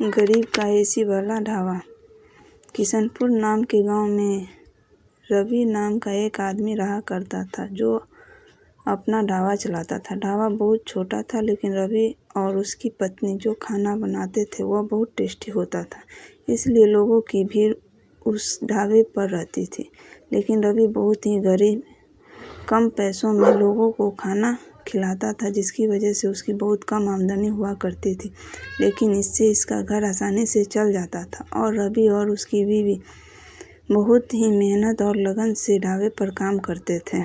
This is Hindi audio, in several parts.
गरीब का एसी वाला ढाबा। किशनपुर नाम के गांव में रवि नाम का एक आदमी रहा करता था जो अपना ढाबा चलाता था। ढाबा बहुत छोटा था, लेकिन रवि और उसकी पत्नी जो खाना बनाते थे वह बहुत टेस्टी होता था, इसलिए लोगों की भीड़ उस ढाबे पर रहती थी। लेकिन रवि बहुत ही गरीब, कम पैसों में लोगों को खाना खिलाता था, जिसकी वजह से उसकी बहुत कम आमदनी हुआ करती थी। लेकिन इससे इसका घर आसानी से चल जाता था और रवि और उसकी बीवी बहुत ही मेहनत और लगन से ढाबे पर काम करते थे।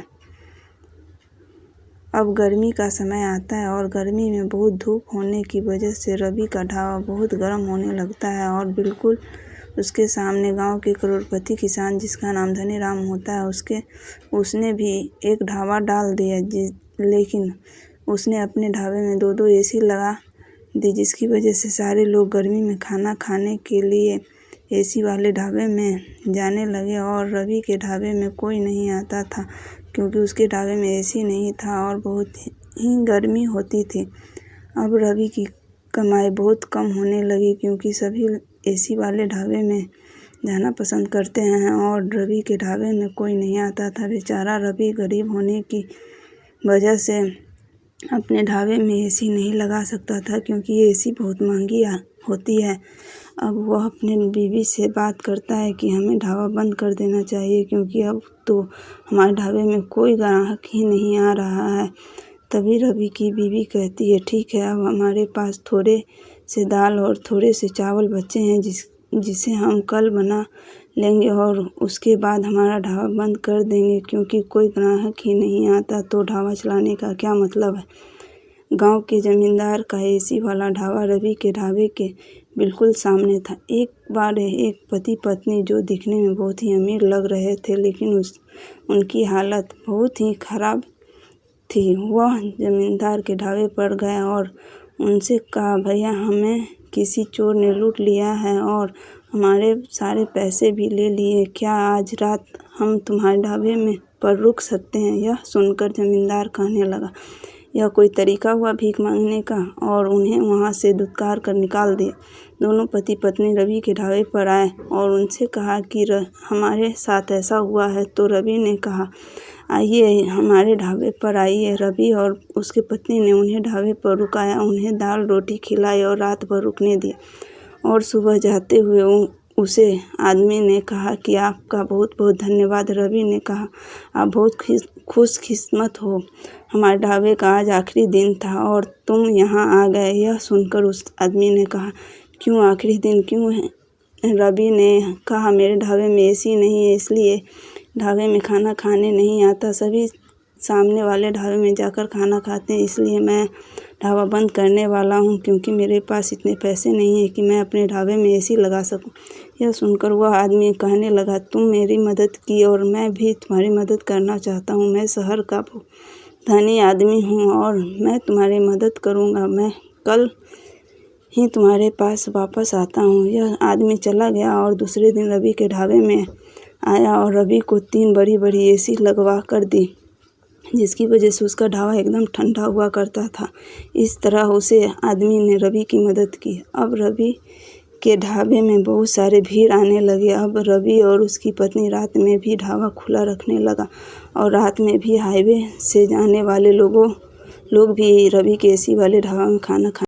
अब गर्मी का समय आता है और गर्मी में बहुत धूप होने की वजह से रवि का ढाबा बहुत गर्म होने लगता है और बिल्कुल उसके सामने गांव के करोड़पति किसान जिसका नाम धनीराम होता है उसने भी एक ढाबा डाल दिया, लेकिन उसने अपने ढाबे में 2-2 एसी लगा दी, जिसकी वजह से सारे लोग गर्मी में खाना खाने के लिए एसी वाले ढाबे में जाने लगे और रवि के ढाबे में कोई नहीं आता था, क्योंकि उसके ढाबे में एसी नहीं था और बहुत ही गर्मी होती थी। अब रवि की कमाई बहुत कम होने लगी, क्योंकि सभी एसी वाले ढाबे में जाना पसंद करते हैं और रवि के ढाबे में कोई नहीं आता था। बेचारा रवि गरीब होने की वजह से अपने ढाबे में एसी नहीं लगा सकता था, क्योंकि एसी बहुत महंगी होती है। अब वह अपने बीवी से बात करता है कि हमें ढाबा बंद कर देना चाहिए, क्योंकि अब तो हमारे ढाबे में कोई ग्राहक ही नहीं आ रहा है। तभी रवि की बीवी कहती है, ठीक है, अब हमारे पास थोड़े से दाल और थोड़े से चावल बचे हैं जिसे हम कल बना लेंगे और उसके बाद हमारा ढाबा बंद कर देंगे, क्योंकि कोई ग्राहक ही नहीं आता तो ढाबा चलाने का क्या मतलब है। गांव के जमींदार का एसी वाला ढाबा रवि के ढाबे के बिल्कुल सामने था। एक बार एक पति पत्नी जो दिखने में बहुत ही अमीर लग रहे थे, लेकिन उनकी हालत बहुत ही खराब थी। वह जमींदार के ढाबे पर गया और उनसे कहा, भैया, हमें किसी चोर ने लूट लिया है और हमारे सारे पैसे भी ले लिए। क्या आज रात हम तुम्हारे ढाबे में पर रुक सकते हैं? यह सुनकर जमींदार कहने लगा, यह कोई तरीका हुआ भीख मांगने का, और उन्हें वहां से धुतकार कर निकाल दिया। दोनों पति पत्नी रवि के ढाबे पर आए और उनसे कहा कि हमारे साथ ऐसा हुआ है। तो रवि ने कहा, आइए हमारे ढाबे पर आइए। रवि और उसकी पत्नी ने उन्हें ढाबे पर रुकाया, उन्हें दाल रोटी खिलाई और रात भर रुकने दिया। और सुबह जाते हुए उसे आदमी ने कहा कि आपका बहुत बहुत धन्यवाद। रवि ने कहा, आप बहुत खुशकिस्मत हो, हमारे ढाबे का आज आखिरी दिन था और तुम यहाँ आ गए। यह सुनकर उस आदमी ने कहा, क्यों आखिरी दिन क्यों है? रवि ने कहा, मेरे ढाबे में एसी नहीं है, इसलिए ढाबे में खाना खाने नहीं आता। सभी सामने वाले ढाबे में जाकर खाना खाते हैं, इसलिए मैं ढाबा बंद करने वाला हूँ, क्योंकि मेरे पास इतने पैसे नहीं हैं कि मैं अपने ढाबे में एसी लगा सकूँ। यह सुनकर वह आदमी कहने लगा, तुम मेरी मदद की और मैं भी तुम्हारी मदद करना चाहता हूँ। मैं शहर का धनी आदमी हूँ और मैं तुम्हारी मदद करूँगा। मैं कल ही तुम्हारे पास वापस आता हूँ। यह आदमी चला गया और दूसरे दिन रवि के ढाबे में आया और रवि को 3 बड़ी-बड़ी एसी लगवा कर दी, जिसकी वजह से उसका ढाबा एकदम ठंडा हुआ करता था। इस तरह उसे आदमी ने रवि की मदद की। अब रवि के ढाबे में बहुत सारे भीड़ आने लगे। अब रवि और उसकी पत्नी रात में भी ढाबा खुला रखने लगा और रात में भी हाईवे से जाने वाले लोग भी रवि के एसी वाले ढाबा में खाना